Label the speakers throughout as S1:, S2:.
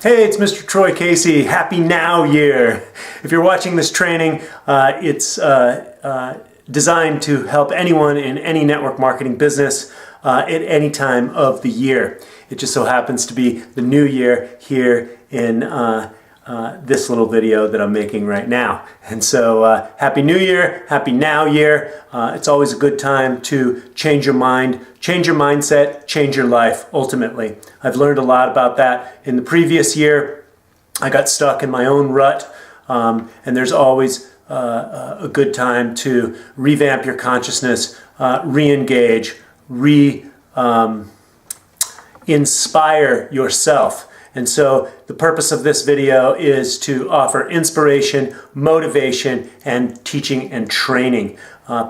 S1: Hey, it's Mr. Troy Casey. Happy Now Year. If you're watching this training, it's designed to help anyone in any network marketing business at any time of the year. It just so happens to be the new year here in this little video that I'm making right now. And so Happy New Year, Happy Now Year. It's always a good time to change your mind, change your mindset, change your life ultimately. I've learned a lot about that. In the previous year, I got stuck in my own rut, and there's always a good time to revamp your consciousness, re-engage, inspire yourself. And so the purpose of this video is to offer inspiration, motivation, and teaching and training,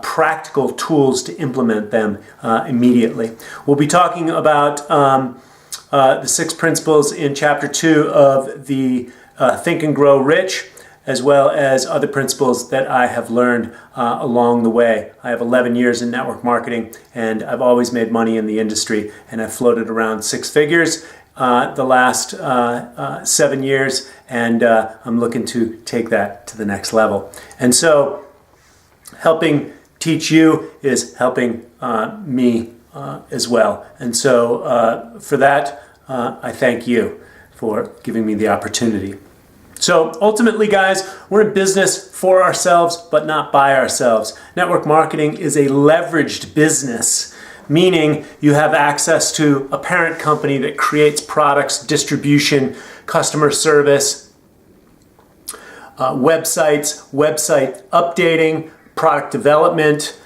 S1: practical tools to implement them immediately. We'll be talking about the 6 principles in Chapter 2 of the Think and Grow Rich, as well as other principles that I have learned along the way. I have 11 years in network marketing, and I've always made money in the industry, and I've floated around 6 figures the last 7 years, and I'm looking to take that to the next level. And so helping teach you is helping me as well. And so for that, I thank you for giving me the opportunity. So ultimately, guys, we're in business for ourselves, but not by ourselves. Network marketing is a leveraged business, meaning you have access to a parent company that creates products, distribution, customer service, websites, website updating, product development,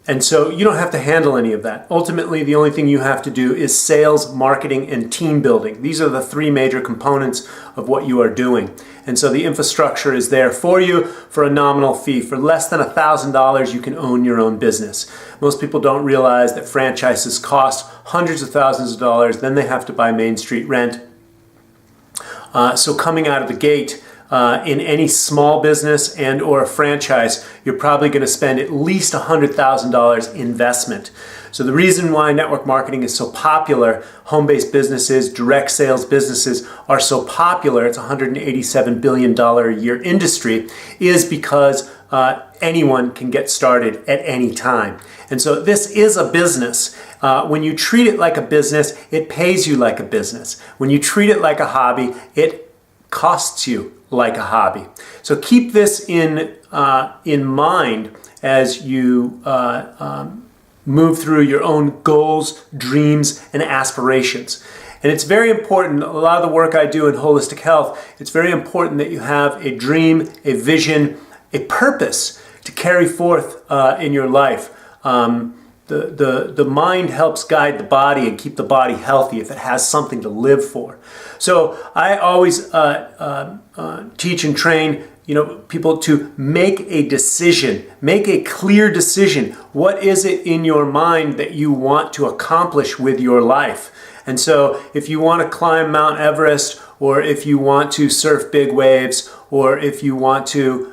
S1: and so you don't have to handle any of that. Ultimately, the only thing you have to do is sales, marketing, and team building. These are the 3 major components of what you are doing. And so the infrastructure is there for you for a nominal fee. For less than $1,000, you can own your own business. Most people don't realize that franchises cost hundreds of thousands of dollars, then they have to buy Main Street rent. So coming out of the gate, in any small business and or a franchise, you're probably going to spend at least $100,000 investment. So the reason why network marketing is so popular, home-based businesses, direct sales businesses are so popular, it's a $187 billion a year industry, is because anyone can get started at any time. And so this is a business. When you treat it like a business, it pays you like a business. When you treat it like a hobby, it costs you like a hobby. So keep this in mind as you move through your own goals, dreams, and aspirations. And it's very important, a lot of the work I do in holistic health, it's very important that you have a dream, a vision, a purpose to carry forth in your life. The mind helps guide the body and keep the body healthy if it has something to live for. So I always teach and train people to make a decision, make a clear decision. What is it in your mind that you want to accomplish with your life? And so if you want to climb Mount Everest, or if you want to surf big waves, or if you want to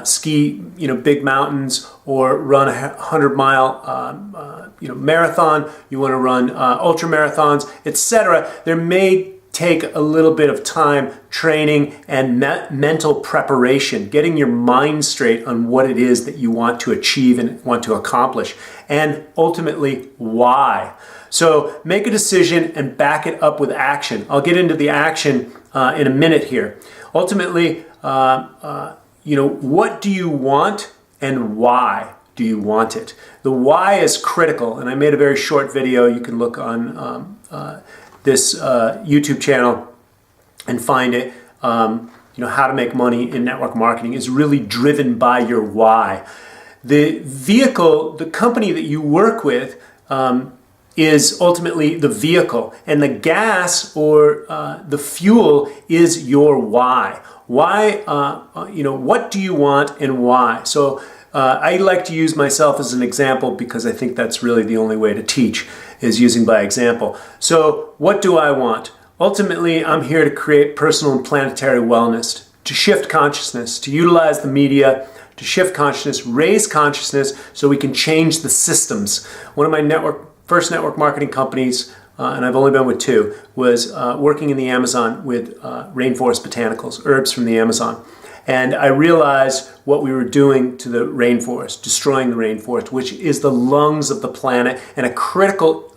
S1: ski, big mountains, or run a 100-mile, marathon, you want to run ultra marathons, etc. There may take a little bit of time training and mental preparation, getting your mind straight on what it is that you want to achieve and want to accomplish, and ultimately why. So make a decision and back it up with action. I'll get into the action in a minute here. Ultimately, what do you want and why do you want it? The why is critical, and I made a very short video. You can look on this YouTube channel and find it. How to make money in network marketing is really driven by your why. The vehicle, the company that you work with, is ultimately the vehicle, and the gas or the fuel is your why. Why, what do you want and why? So I like to use myself as an example because I think that's really the only way to teach, is using by example. So what do I want? Ultimately, I'm here to create personal and planetary wellness, to shift consciousness, to utilize the media, to shift consciousness, raise consciousness so we can change the systems. One of my first network marketing companies and I've only been with 2, was working in the Amazon with rainforest botanicals, herbs from the Amazon. And I realized what we were doing to the rainforest, destroying the rainforest, which is the lungs of the planet and a critical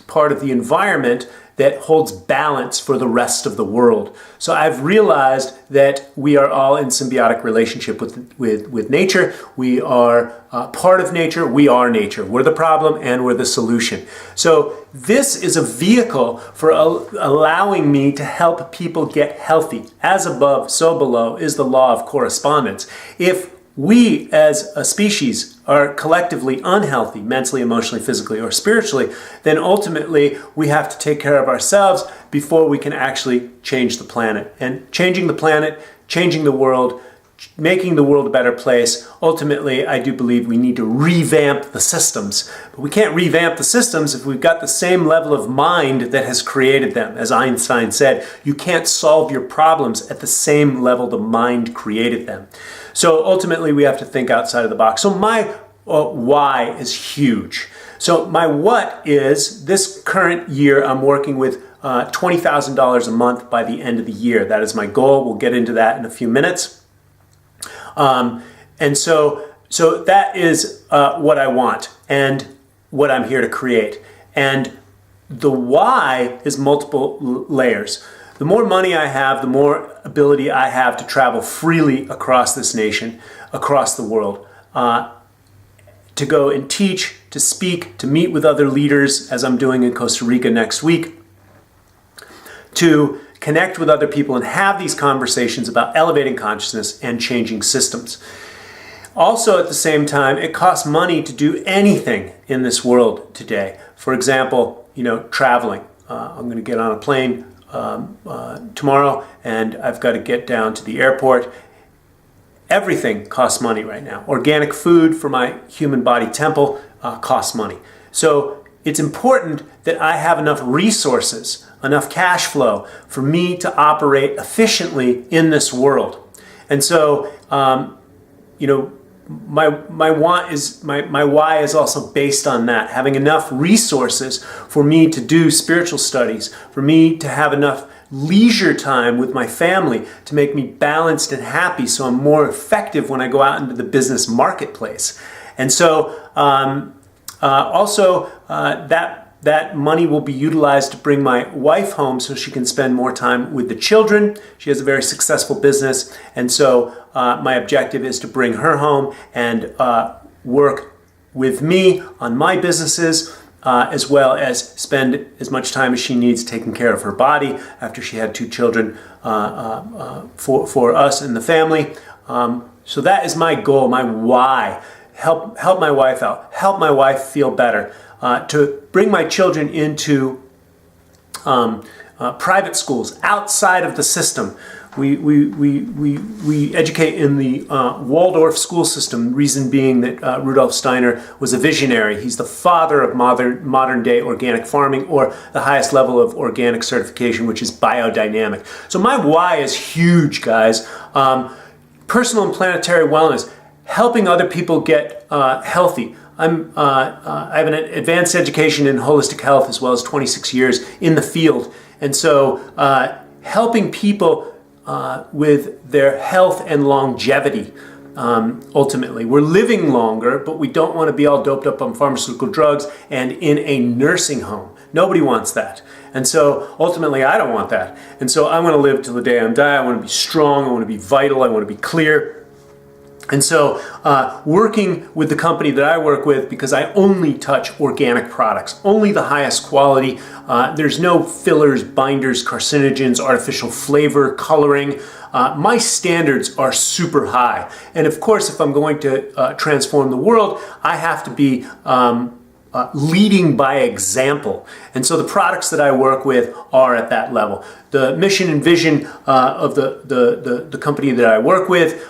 S1: part of the environment that holds balance for the rest of the world. So I've realized that we are all in symbiotic relationship with nature. We are part of nature. We are nature. We're the problem and we're the solution. So this is a vehicle for allowing me to help people get healthy. As above, so below is the law of correspondence. If we as a species are collectively unhealthy, mentally, emotionally, physically, or spiritually, then ultimately we have to take care of ourselves before we can actually change the planet. And changing the planet, changing the world, making the world a better place, ultimately I do believe we need to revamp the systems. But we can't revamp the systems if we've got the same level of mind that has created them. As Einstein said, you can't solve your problems at the same level the mind created them. So ultimately we have to think outside of the box. So my why is huge. So my what is, this current year I'm working with $20,000 a month by the end of the year. That is my goal. We'll get into that in a few minutes. And so that is what I want and what I'm here to create. And the why is multiple layers. The more money I have, the more ability I have to travel freely across this nation, across the world, to go and teach, to speak, to meet with other leaders, as I'm doing in Costa Rica next week, to connect with other people and have these conversations about elevating consciousness and changing systems. Also, at the same time, it costs money to do anything in this world today. For example, traveling. I'm going to get on a plane tomorrow, and I've got to get down to the airport. Everything costs money right now. Organic food for my human body temple costs money. So it's important that I have enough resources, enough cash flow for me to operate efficiently in this world. And so, my why is also based on that, having enough resources for me to do spiritual studies, for me to have enough leisure time with my family to make me balanced and happy so I'm more effective when I go out into the business marketplace. And so that money will be utilized to bring my wife home so she can spend more time with the children. She has a very successful business, and so my objective is to bring her home and work with me on my businesses, as well as spend as much time as she needs taking care of her body after she had 2 children for us and the family. So that is my goal, my why. Help my wife out, help my wife feel better, to bring my children into private schools outside of the system. We educate in the Waldorf school system, reason being that Rudolf Steiner was a visionary. He's the father of modern day organic farming, or the highest level of organic certification, which is biodynamic. So my why is huge, guys. Personal and planetary wellness, helping other people get healthy. I have an advanced education in holistic health as well as 26 years in the field. And so helping people with their health and longevity, ultimately. We're living longer, but we don't want to be all doped up on pharmaceutical drugs and in a nursing home. Nobody wants that. And so ultimately I don't want that. And so I want to live till the day I die. I want to be strong. I want to be vital. I want to be clear. And so working with the company that I work with, because I only touch organic products, only the highest quality. There's no fillers, binders, carcinogens, artificial flavor, coloring. My standards are super high. And of course, if I'm going to transform the world, I have to be leading by example. And so the products that I work with are at that level. The mission and vision of the company that I work with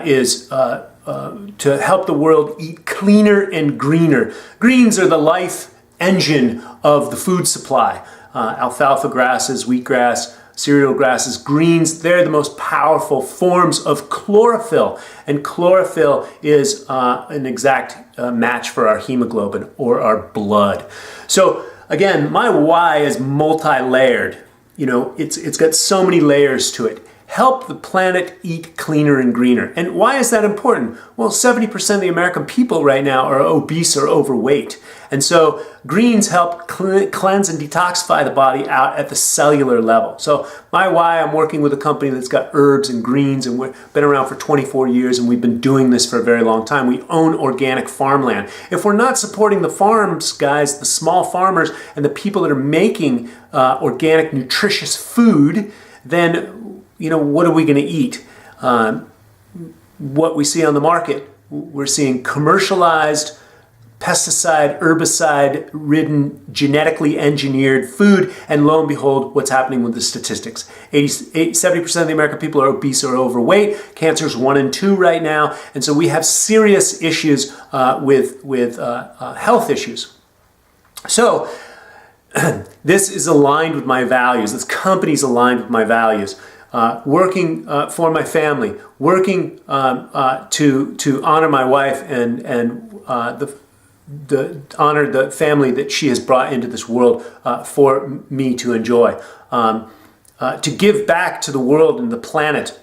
S1: is to help the world eat cleaner and greener. Greens are the life engine of the food supply. Alfalfa grasses, wheatgrass, cereal grasses, greens, they're the most powerful forms of chlorophyll. And chlorophyll is an exact match for our hemoglobin or our blood. So again, my why is multi-layered. You know, it's got so many layers to it. Help the planet eat cleaner and greener. And why is that important? Well, 70% of the American people right now are obese or overweight. And so greens help cleanse and detoxify the body out at the cellular level. So my why, I'm working with a company that's got herbs and greens, and we've been around for 24 years, and we've been doing this for a very long time. We own organic farmland. If we're not supporting the farms, guys, the small farmers and the people that are making organic, nutritious food, then you know, what are we going to eat? What we see on the market, we're seeing commercialized, pesticide, herbicide-ridden, genetically engineered food, and lo and behold, what's happening with the statistics? 70% of the American people are obese or overweight. Cancer is 1 in 2 right now, and so we have serious issues with health issues. So this is aligned with my values. This company's aligned with my values. Working for my family, working to honor my wife and honor the family that she has brought into this world for me to enjoy. To give back to the world and the planet,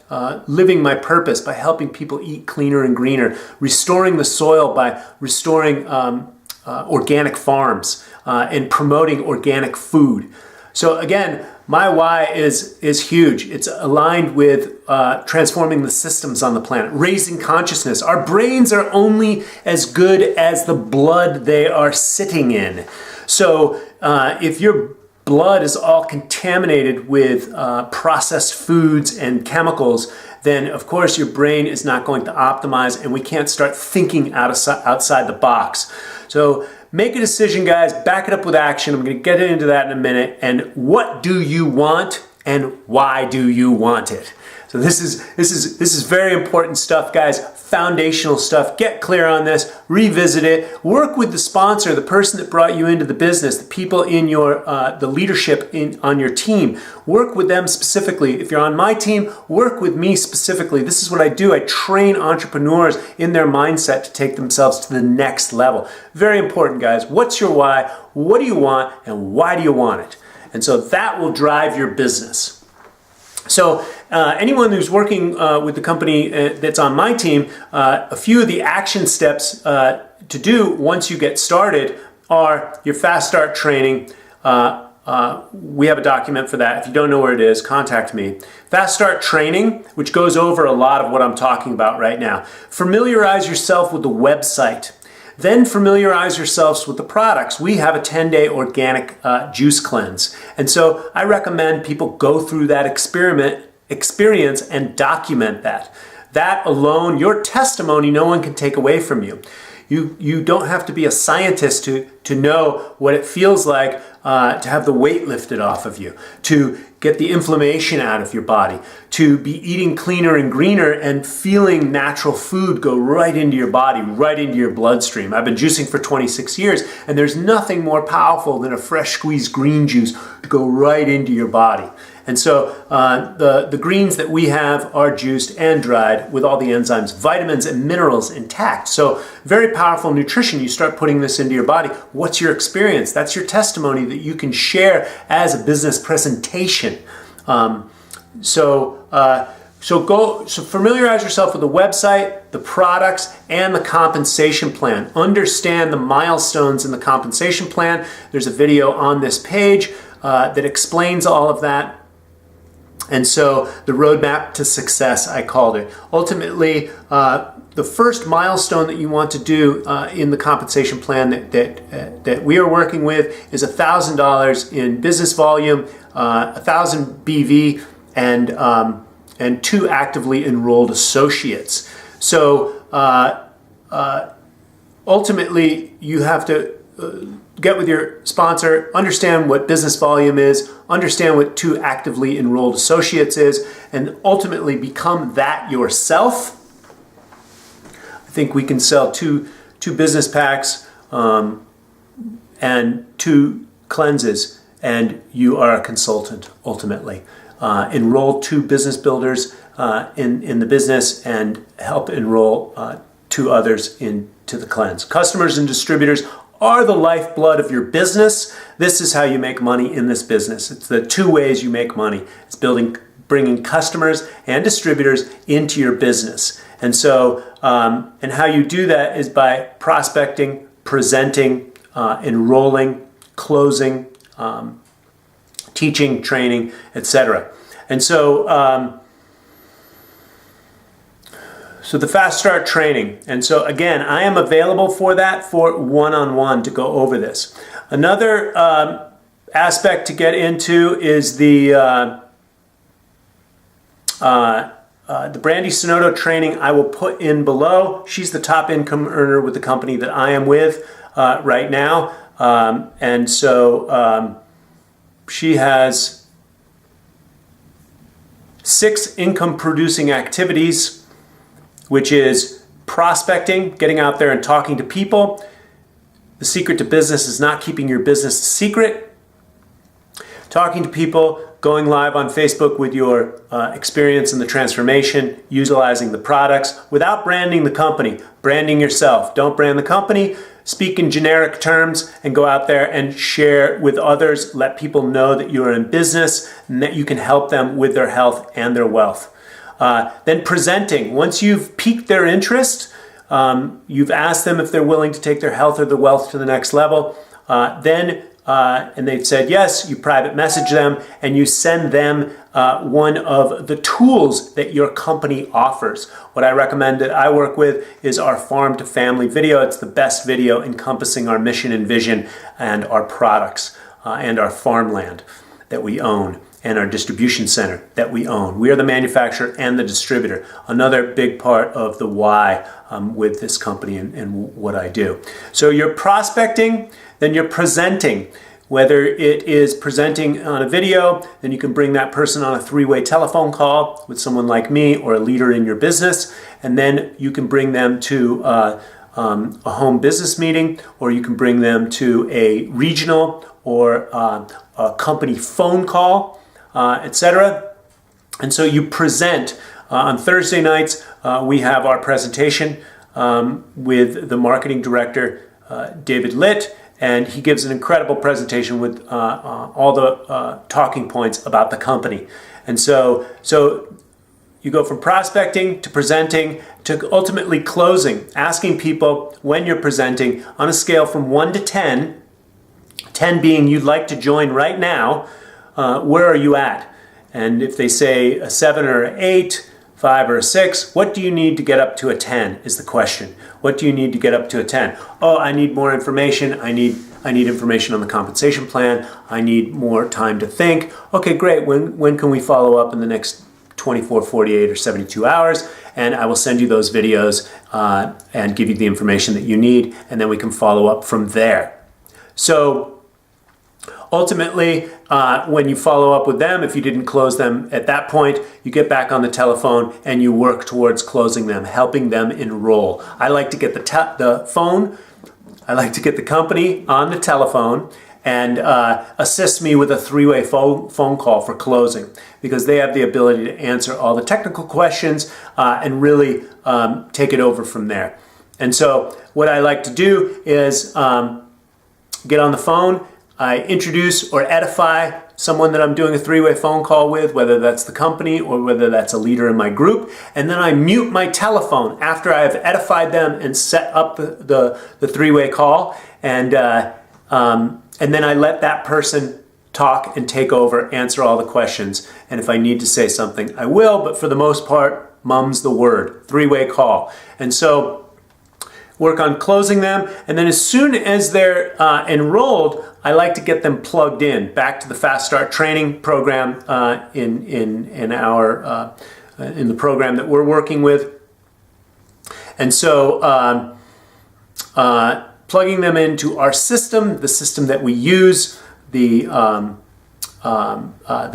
S1: living my purpose by helping people eat cleaner and greener, restoring the soil by restoring organic farms and promoting organic food. So again, my why is huge. It's aligned with transforming the systems on the planet, raising consciousness. Our brains are only as good as the blood they are sitting in. So if your blood is all contaminated with processed foods and chemicals, then of course your brain is not going to optimize, and we can't start thinking outside the box. So make a decision, guys. Back it up with action. I'm going to get into that in a minute. And what do you want, and why do you want it? So this is very important stuff, guys. Foundational stuff. Get clear on this. Revisit it. Work with the sponsor, the person that brought you into the business, the people in your the leadership on your team. Work with them specifically. If you're on my team, work with me specifically. This is what I do. I train entrepreneurs in their mindset to take themselves to the next level. Very important, guys. What's your why? What do you want, and why do you want it? And so that will drive your business. So anyone who's working with the company that's on my team, a few of the action steps to do once you get started are your fast start training. We have a document for that. If you don't know where it is, contact me. Fast start training, which goes over a lot of what I'm talking about right now. Familiarize yourself with the website. Then familiarize yourselves with the products. We have a 10-day organic juice cleanse. And so I recommend people go through that experience and document that. That alone, your testimony, no one can take away from you. You don't have to be a scientist to know what it feels like to have the weight lifted off of you, to get the inflammation out of your body, to be eating cleaner and greener and feeling natural food go right into your body, right into your bloodstream. I've been juicing for 26 years, and there's nothing more powerful than a fresh squeezed green juice to go right into your body. And so the greens that we have are juiced and dried with all the enzymes, vitamins, and minerals intact. So very powerful nutrition. You start putting this into your body. What's your experience? That's your testimony that you can share as a business presentation. So familiarize yourself with the website, the products, and the compensation plan. Understand the milestones in the compensation plan. There's a video on this page that explains all of that. And so the roadmap to success, I called it. Ultimately, the first milestone that you want to do in the compensation plan that we are working with is $1,000 in business volume, 1,000 BV, and 2 actively enrolled associates. So ultimately, you have to get with your sponsor, understand what business volume is, understand what 2 actively enrolled associates is, and ultimately become that yourself. I think we can sell two business packs and 2 cleanses, and you are a consultant ultimately. Enroll 2 business builders in the business and help enroll 2 others into the cleanse. Customers and distributors are the lifeblood of your business. This is how you make money in this business. It's the two ways you make money. It's bringing customers and distributors into your business. And so, and how you do that is by prospecting, presenting, enrolling, closing, teaching, training, etc. And so, so the Fast Start training. And so again, I am available for that, for one-on-one, to go over this. Another aspect to get into is the BRANDY SINOTO training I will put in below. She's the top income earner with the company that I am with right now. And so she has 6 income producing activities, which is prospecting, getting out there and talking to people. The secret to business is not keeping your business a secret. Talking to people, going live on Facebook with your experience in the transformation, utilizing the products without branding the company, branding yourself. Don't brand the company, speak in generic terms, and go out there and share with others. Let people know that you are in business and that you can help them with their health and their wealth. Then presenting. Once you've piqued their interest, you've asked them if they're willing to take their health or their wealth to the next level, and they've said yes, you private message them and you send them one of the tools that your company offers. What I recommend that I work with is our Farm to Family video. It's the best video encompassing our mission and vision and our products and our farmland that we own and our distribution center that we own. We are the manufacturer and the distributor. Another big part of the why with this company and what I do. So you're prospecting, then you're presenting. Whether it is presenting on a video, then you can bring that person on a 3-way telephone call with someone like me or a leader in your business, and then you can bring them to a home business meeting, or you can bring them to a regional or a company phone call, etc. And so you present. On Thursday nights, we have our presentation with the marketing director, David Litt, and he gives an incredible presentation with all the talking points about the company. And so you go from prospecting to presenting to ultimately closing, asking people when you're presenting on a scale from 1 to 10, 10 being you'd like to join right now, where are you at? And if they say a 7 or an 8, 5 or a 6, what do you need to get up to a 10 is the question. What do you need to get up to a 10? Oh, I need more information. I need information on the compensation plan. I need more time to think. Okay, great. When can we follow up in the next 24, 48, or 72 hours? And I will send you those videos and give you the information that you need, and then we can follow up from there. So ultimately, when you follow up with them, if you didn't close them at that point, you get back on the telephone and you work towards closing them, helping them enroll. I like to get the company on the telephone and assist me with a 3-way phone call for closing, because they have the ability to answer all the technical questions and really take it over from there. And so what I like to do is get on the phone, I introduce or edify someone that I'm doing a 3-way phone call with, whether that's the company or whether that's a leader in my group, and then I mute my telephone after I've edified them and set up the 3-way call, and then I let that person talk and take over, answer all the questions, and if I need to say something, I will, but for the most part, mum's the word, 3-way call. And so work on closing them, and then as soon as they're enrolled, I like to get them plugged in back to the Fast Start training program in the program that we're working with. And so plugging them into our system, the system that we use, the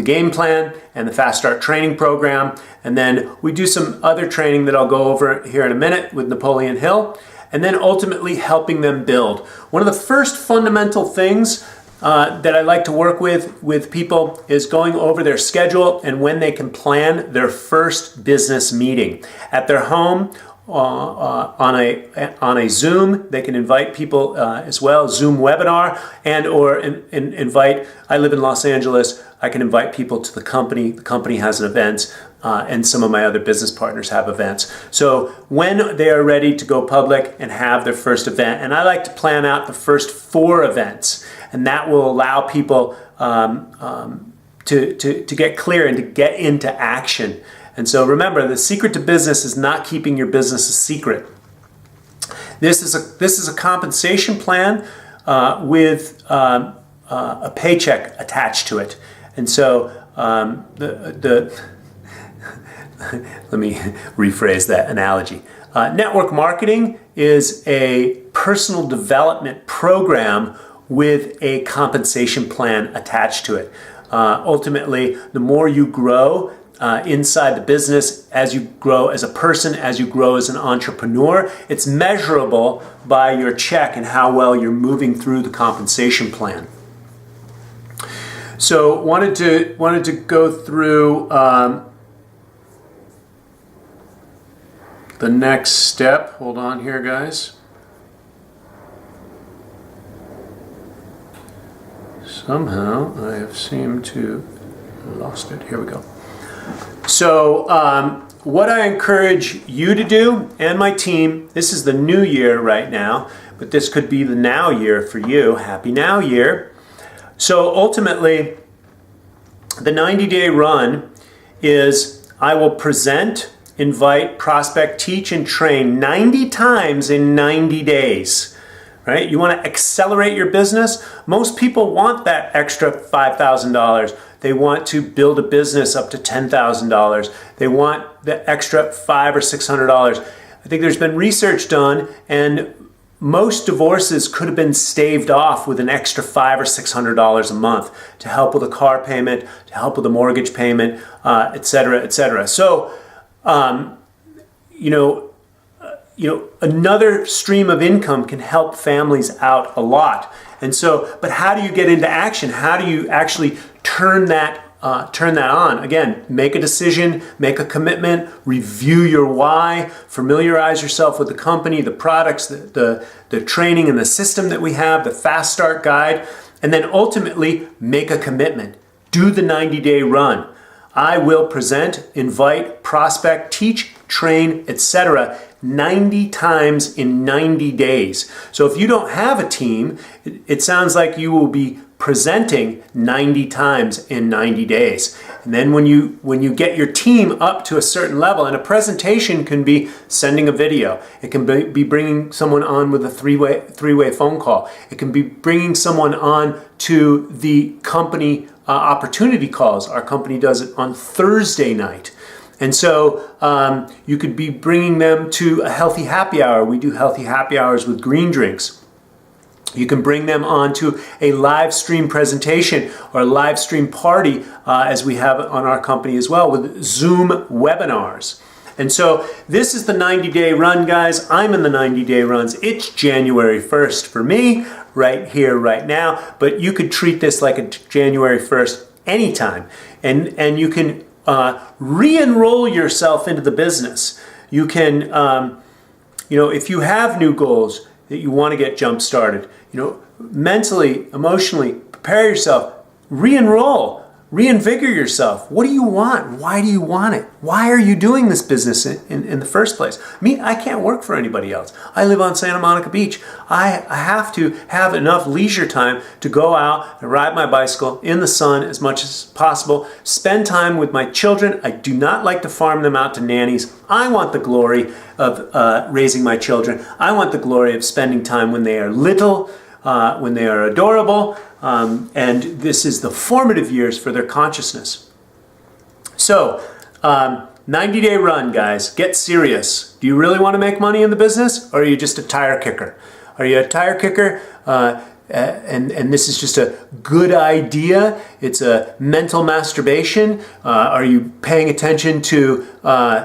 S1: game plan and the Fast Start training program, and then we do some other training that I'll go over here in a minute with Napoleon Hill. And then ultimately helping them build. One of the first fundamental things that I like to work with people is going over their schedule and when they can plan their first business meeting at their home on a Zoom. They can invite people as well, Zoom webinar, and or invite. I live in Los Angeles. I can invite people to the company. The company has an event, and some of my other business partners have events. So when they are ready to go public and have their first event, and I like to plan out the first 4 events, and that will allow people to get clear and to get into action. And so remember, the secret to business is not keeping your business a secret. This is a compensation plan with a paycheck attached to it. And so let me rephrase that analogy. Network marketing is a personal development program with a compensation plan attached to it. Ultimately, the more you grow inside the business, as you grow as a person, as you grow as an entrepreneur, it's measurable by your check and how well you're moving through the compensation plan. So wanted to go through the next step. Hold on here, guys. Somehow I have seemed to lost it. Here we go. So what I encourage you to do, and my team, this is the new year right now, but this could be the now year for you. Happy Now Year. So ultimately, the 90-day run is I will present, invite, prospect, teach, and train 90 times in 90 days. Right? You want to accelerate your business. Most people want that extra $5,000. They want to build a business up to $10,000. They want the extra $500 or $600. I think there's been research done, and most divorces could have been staved off with an extra $500 or $600 a month to help with a car payment, to help with a mortgage payment, et cetera, et cetera. So, another stream of income can help families out a lot. And so, but how do you get into action? How do you actually turn that on? Again, make a decision, make a commitment, review your why, familiarize yourself with the company, the products, the training and the system that we have, the Fast Start Guide, and then ultimately make a commitment. Do the 90-day run. I will present, invite, prospect, teach, train, etc. 90 times in 90 days. So if you don't have a team, it sounds like you will be presenting 90 times in 90 days. And then when you get your team up to a certain level, and a presentation can be sending a video, it can be bringing someone on with a three-way phone call, it can be bringing someone on to the company opportunity calls. Our company does it on Thursday night. And so you could be bringing them to a healthy happy hour. We do healthy happy hours with green drinks. You can bring them on to a live stream presentation or a live stream party, as we have on our company as well, with Zoom webinars. And so this is the 90-day run, guys. I'm in the 90-day runs. It's January 1st for me, right here, right now. But you could treat this like a January 1st anytime. And you can re-enroll yourself into the business. You can, if you have new goals that you want to get jump-started, mentally, emotionally, prepare yourself, re-enroll, reinvigorate yourself. What do you want? Why do you want it? Why are you doing this business in the first place? I can't work for anybody else. I live on Santa Monica Beach. I have to have enough leisure time to go out and ride my bicycle in the sun as much as possible, spend time with my children. I do not like to farm them out to nannies. I want the glory of raising my children. I want the glory of spending time when they are little, when they are adorable, and this is the formative years for their consciousness. So, 90-day run, guys. Get serious. Do you really want to make money in the business, or are you just a tire kicker? Are you a tire kicker? And this is just a good idea. It's a mental masturbation. Are you paying attention to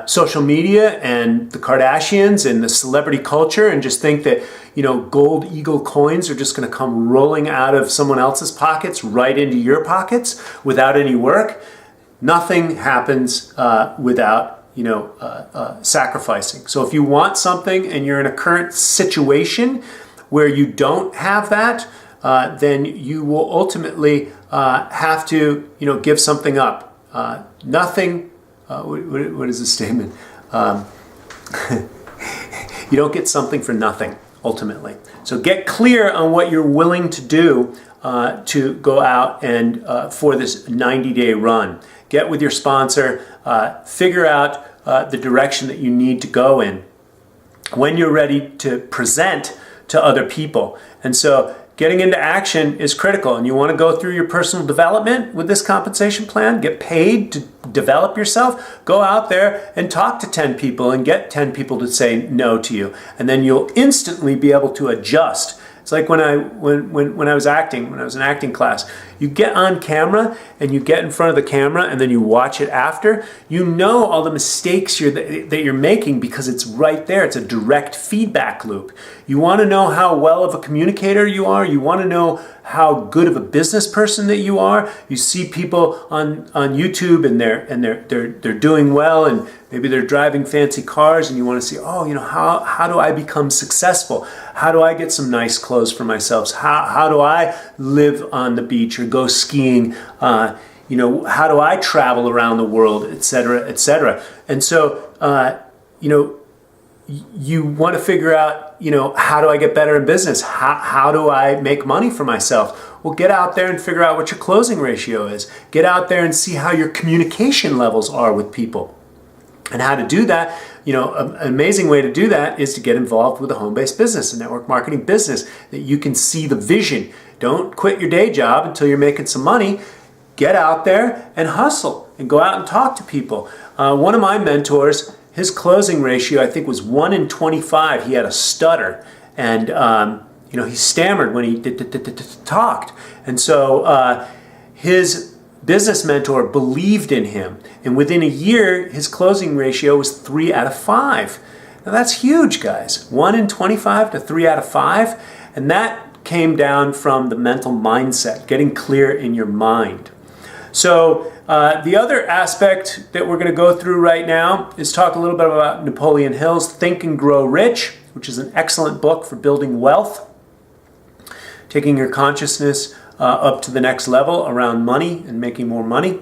S1: social media and the Kardashians and the celebrity culture and just think that, gold eagle coins are just going to come rolling out of someone else's pockets right into your pockets without any work? Nothing happens without sacrificing. So if you want something and you're in a current situation where you don't have that, then you will ultimately have to, give something up. Nothing. What is the statement? You don't get something for nothing, ultimately. So get clear on what you're willing to do to go out and for this 90-day run. Get with your sponsor, figure out the direction that you need to go in when you're ready to present to other people. And so getting into action is critical, and you want to go through your personal development with this compensation plan, get paid to develop yourself, go out there and talk to 10 people and get 10 people to say no to you. And then you'll instantly be able to adjust. It's like when I was acting, when I was in acting class, you get on camera and you get in front of the camera and then you watch it after, you know all the mistakes that you're making because it's right there. It's a direct feedback loop. You want to know how well of a communicator you are. You want to know how good of a business person that you are. You see people on YouTube and they're doing well, and maybe they're driving fancy cars, and you want to see, how do I become successful? How do I get some nice clothes for myself? How do I live on the beach or go skiing? How do I travel around the world, et cetera, et cetera. And so, you want to figure out, how do I get better in business? How do I make money for myself? Well, get out there and figure out what your closing ratio is. Get out there and see how your communication levels are with people. And how to do that, an amazing way to do that is to get involved with a home-based business, a network marketing business, that you can see the vision. Don't quit your day job until you're making some money. Get out there and hustle and go out and talk to people. One of my mentors, his closing ratio, I think, was 1 in 25. He had a stutter, and he stammered when he talked. And so his business mentor believed in him, and within a year, his closing ratio was 3 out of 5. Now that's huge, guys. 1 in 25 to 3 out of 5, and that came down from the mental mindset, getting clear in your mind. So the other aspect that we're going to go through right now is talk a little bit about Napoleon Hill's Think and Grow Rich, which is an excellent book for building wealth, taking your consciousness up to the next level around money and making more money.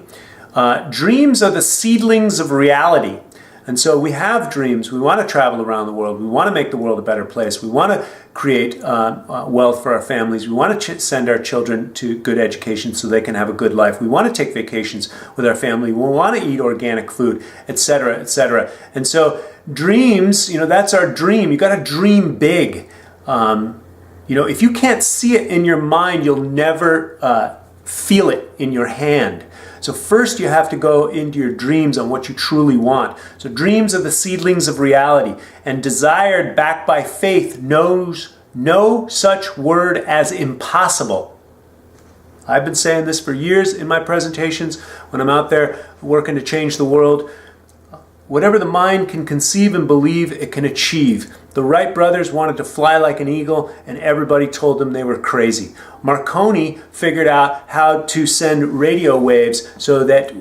S1: Dreams are the seedlings of reality. And so we have dreams. We want to travel around the world. We want to make the world a better place. We want to create wealth for our families. We want to send our children to good education so they can have a good life. We want to take vacations with our family. We want to eat organic food, etc., etc. And so dreams, that's our dream. You got to dream big. If you can't see it in your mind, you'll never feel it in your hand. So first you have to go into your dreams on what you truly want. So dreams are the seedlings of reality, and desired backed by faith knows no such word as impossible. I've been saying this for years in my presentations when I'm out there working to change the world. Whatever the mind can conceive and believe, it can achieve. The Wright brothers wanted to fly like an eagle, and everybody told them they were crazy. Marconi figured out how to send radio waves so that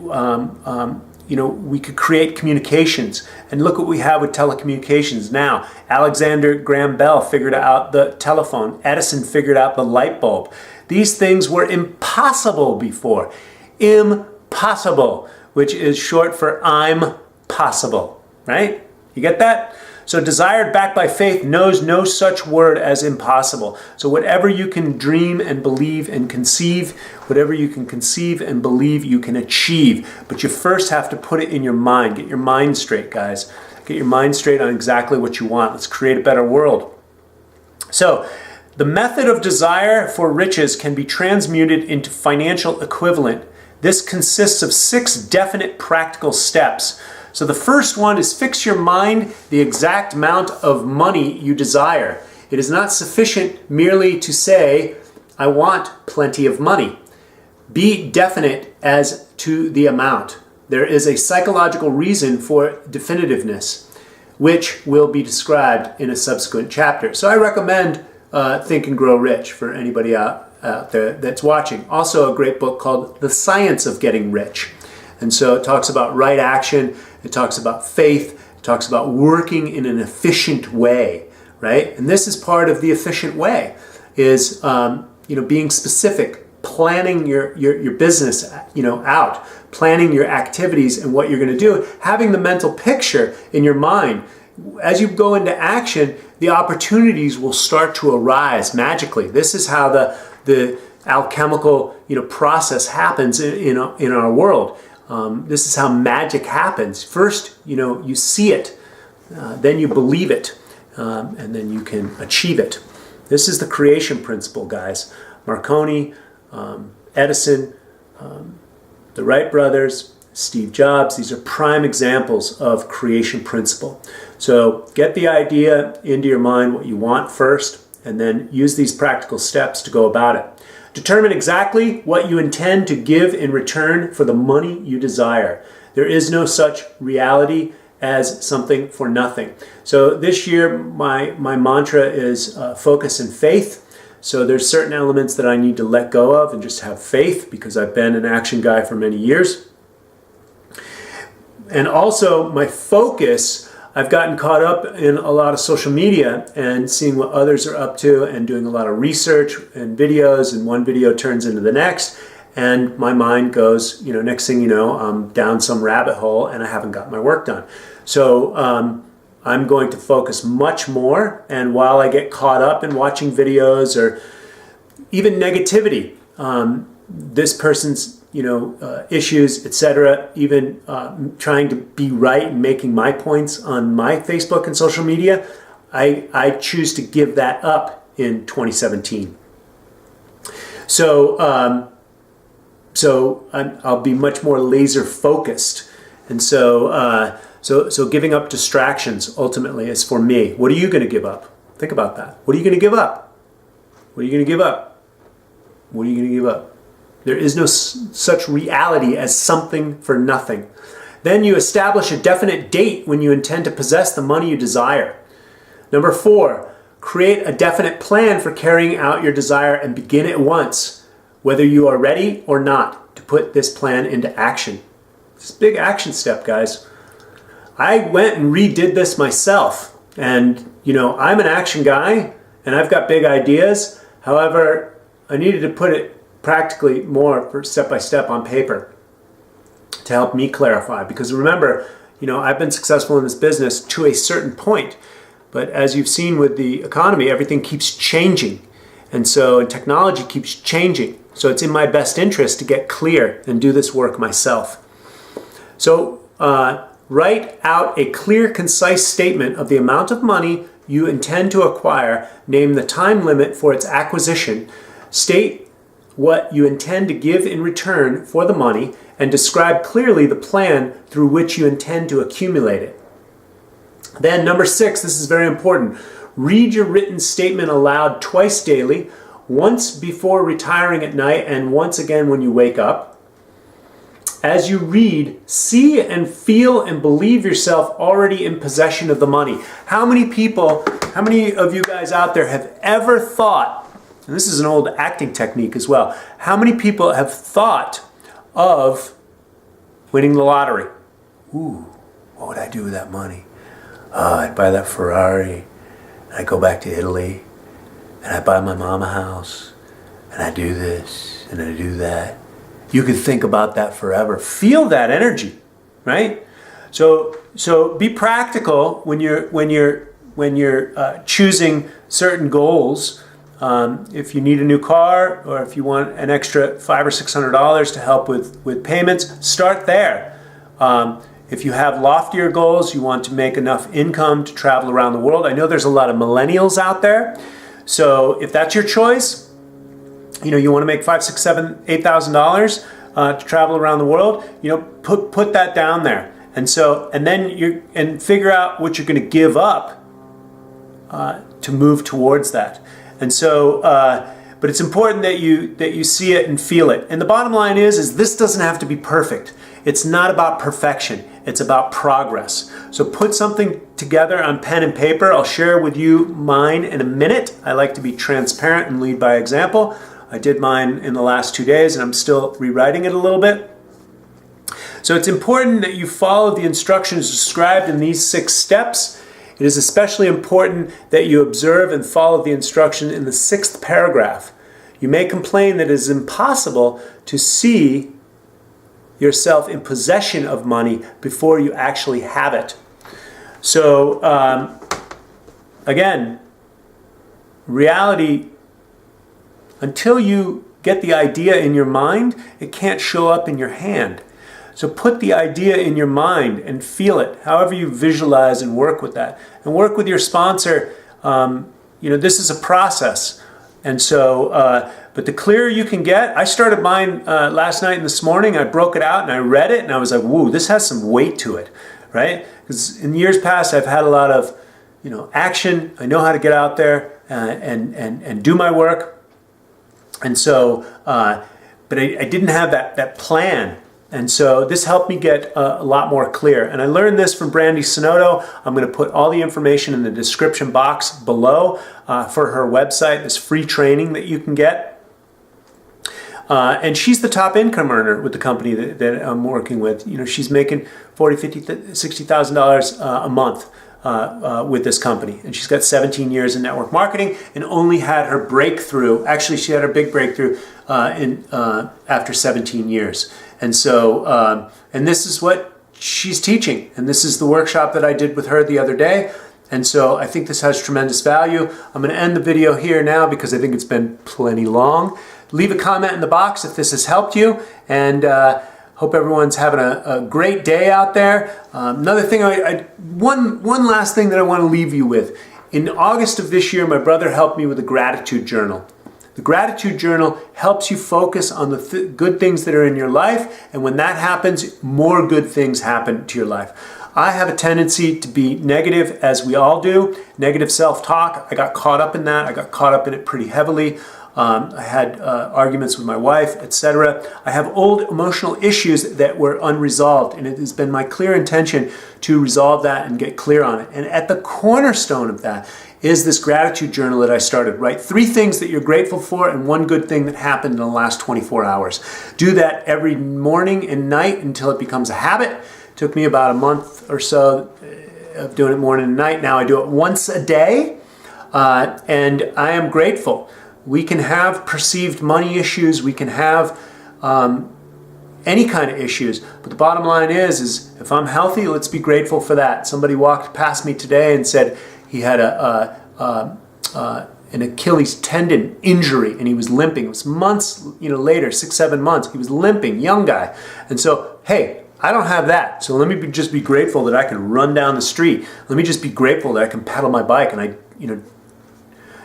S1: we could create communications. And look what we have with telecommunications now. Alexander Graham Bell figured out the telephone. Edison figured out the light bulb. These things were impossible before. Impossible, which is short for I'm possible, right? You get that? So desired backed by faith knows no such word as impossible. So whatever you can dream and believe and conceive, whatever you can conceive and believe, you can achieve. But you first have to put it in your mind. Get your mind straight, guys. Get your mind straight on exactly what you want. Let's create a better world. So the method of desire for riches can be transmuted into financial equivalent. This consists of 6 definite practical steps. So the first one is fix your mind the exact amount of money you desire. It is not sufficient merely to say, I want plenty of money. Be definite as to the amount. There is a psychological reason for definitiveness, which will be described in a subsequent chapter. So I recommend Think and Grow Rich for anybody out there that's watching. Also a great book called The Science of Getting Rich. And so it talks about right action It talks about faith. It talks about working in an efficient way, right? And this is part of the efficient way is, being specific, planning your business, out, planning your activities and what you're going to do, having the mental picture in your mind. As you go into action, the opportunities will start to arise magically. This is how the alchemical process happens in our world. This is how magic happens. First, you see it, then you believe it, and then you can achieve it. This is the creation principle, guys. Marconi, Edison, the Wright brothers, Steve Jobs, these are prime examples of creation principle. So get the idea into your mind, what you want first, and then use these practical steps to go about it. Determine exactly what you intend to give in return for the money you desire. There is no such reality as something for nothing. So this year, my mantra is focus and faith. So there's certain elements that I need to let go of and just have faith because I've been an action guy for many years. And also my focus, I've gotten caught up in a lot of social media and seeing what others are up to and doing a lot of research and videos, and one video turns into the next. And my mind goes, next thing you know, I'm down some rabbit hole and I haven't got my work done. So I'm going to focus much more. And while I get caught up in watching videos or even negativity, this person's issues, etc., even trying to be right and making my points on my Facebook and social media, I choose to give that up in 2017. So I'll be much more laser focused. And so giving up distractions ultimately is for me. What are you going to give up? Think about that. What are you going to give up? What are you going to give up? What are you going to give up? There is no such reality as something for nothing. Then you establish a definite date when you intend to possess the money you desire. Number 4, create a definite plan for carrying out your desire and begin at once, whether you are ready or not, to put this plan into action. It's a big action step, guys. I went and redid this myself. And, I'm an action guy and I've got big ideas. However, I needed to put it practically more for step by step on paper to help me clarify. Because remember, I've been successful in this business to a certain point. But as you've seen with the economy, everything keeps changing. And technology keeps changing. So it's in my best interest to get clear and do this work myself. So write out a clear, concise statement of the amount of money you intend to acquire. Name the time limit for its acquisition. State what you intend to give in return for the money, and describe clearly the plan through which you intend to accumulate it. Then number 6, this is very important. Read your written statement aloud twice daily, once before retiring at night and once again when you wake up. As you read, see and feel and believe yourself already in possession of the money. How many of you guys out there have ever thought, and this is an old acting technique as well, how many people have thought of winning the lottery? Ooh, what would I do with that money? I'd buy that Ferrari, and I'd go back to Italy, and I'd buy my mom a house, and I'd do this, and I'd do that. You could think about that forever. Feel that energy, right? So be practical when you're choosing certain goals. If you need a new car, or if you want an extra $500 or $600 to help with payments, start there. If you have loftier goals, you want to make enough income to travel around the world. I know there's a lot of millennials out there. So if that's your choice, you want to make $5,000, $6,000, $8,000 to travel around the world, put that down there. And then figure out what you're going to give up to move towards that. But it's important that you see it and feel it. And the bottom line is this doesn't have to be perfect. It's not about perfection. It's about progress. So put something together on pen and paper. I'll share with you mine in a minute. I like to be transparent and lead by example. I did mine in the last 2 days and I'm still rewriting it a little bit. So it's important that you follow the instructions described in these 6 steps. It is especially important that you observe and follow the instruction in the 6th paragraph. You may complain that it is impossible to see yourself in possession of money before you actually have it. So, again, reality, until you get the idea in your mind, it can't show up in your hand. So put the idea in your mind and feel it, however you visualize and work with that. And work with your sponsor. This is a process. And so, but the clearer you can get, I started mine last night and this morning. I broke it out and I read it and I was like, whoa, this has some weight to it, right? Because in years past, I've had a lot of, action. I know how to get out there and do my work. And so, but I didn't have that plan. And so this helped me get a lot more clear. And I learned this from BRANDY SINOTO. I'm going to put all the information in the description box below for her website, this free training that you can get. And she's the top income earner with the company that I'm working with. She's making $40,000, $50,000, $60,000 a month with this company. And she's got 17 years in network marketing and only had her breakthrough. Actually, she had her big breakthrough after 17 years. And so, and this is what she's teaching. And this is the workshop that I did with her the other day. And so I think this has tremendous value. I'm going to end the video here now because I think it's been plenty long. Leave a comment in the box if this has helped you. And hope everyone's having a great day out there. Another thing, one last thing that I want to leave you with. In August of this year, my brother helped me with a gratitude journal. The gratitude journal helps you focus on the good things that are in your life, and when that happens, more good things happen to your life. I have a tendency to be negative, as we all do. Negative self-talk. I got caught up in that. I got caught up in it pretty heavily. I had arguments with my wife, etc. I have old emotional issues that were unresolved, and it has been my clear intention to resolve that and get clear on it. And at the cornerstone of that is this gratitude journal that I started. Write 3 things that you're grateful for and 1 good thing that happened in the last 24 hours. Do that every morning and night until it becomes a habit. It took me about a month or so of doing it morning and night. Now I do it once a day, and I am grateful. We can have perceived money issues. We can have any kind of issues. But the bottom line is if I'm healthy, let's be grateful for that. Somebody walked past me today and said he had an Achilles tendon injury and he was limping. It was months later, 6, 7 months. He was limping, young guy. And so, hey, I don't have that. So let me just be grateful that I can run down the street. Let me just be grateful that I can pedal my bike and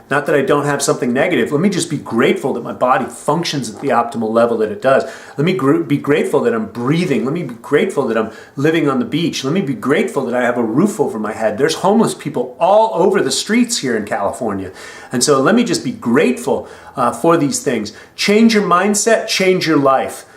S1: not that I don't have something negative. Let me just be grateful that my body functions at the optimal level that it does. Let me be grateful that I'm breathing. Let me be grateful that I'm living on the beach. Let me be grateful that I have a roof over my head. There's homeless people all over the streets here in California. And so let me just be grateful for these things. Change your mindset, change your life.